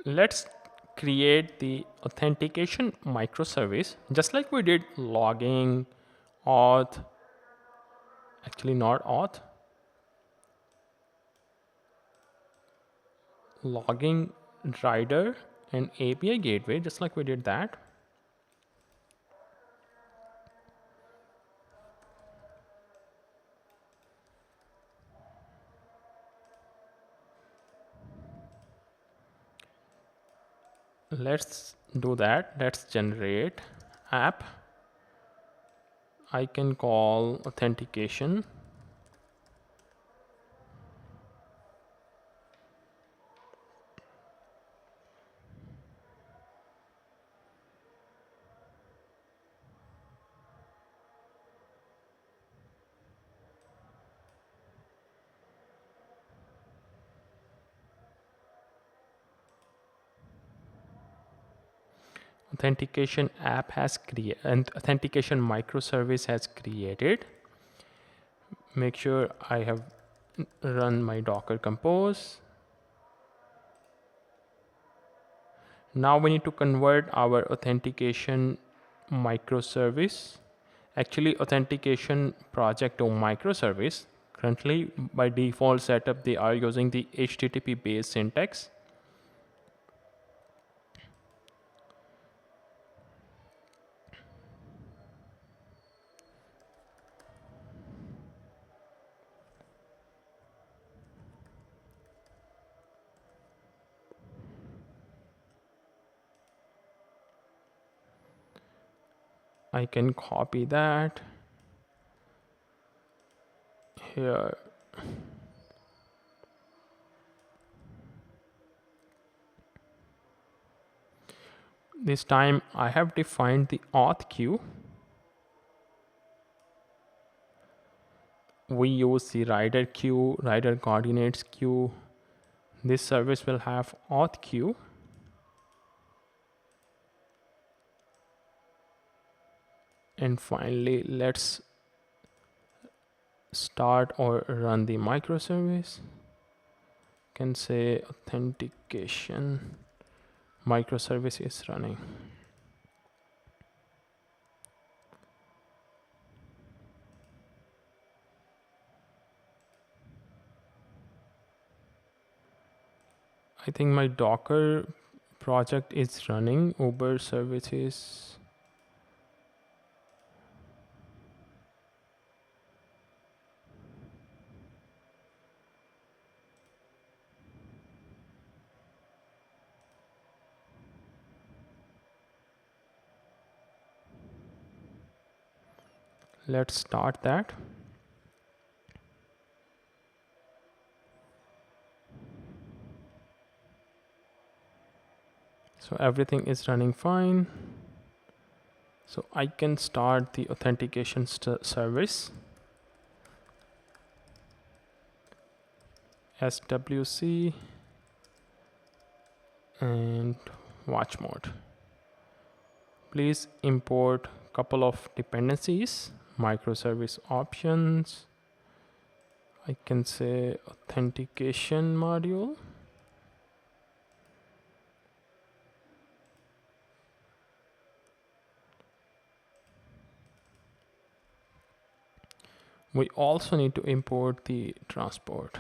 let's create the authentication microservice just like we did logging, auth, actually not auth, logging, rider, and API gateway, just like we did that. Let's do that. Let's generate app. I can call authentication. Authentication app has created and authentication microservice has created. Make sure I have run my Docker compose. Now we need to convert our authentication microservice, actually authentication project to microservice. Currently by default setup they are using the HTTP based syntax. I can copy that here. This time I have defined the auth queue. We use the rider queue, rider coordinates queue. This service will have auth queue. And finally, let's start or run the microservice. Can say authentication microservice is running. I think my Docker project is running. Uber services. Let's start that. So everything is running fine. So I can start the authentication service. SWC and watch mode. Please import couple of dependencies, microservice options. I can say authentication module. We also need to import the transport.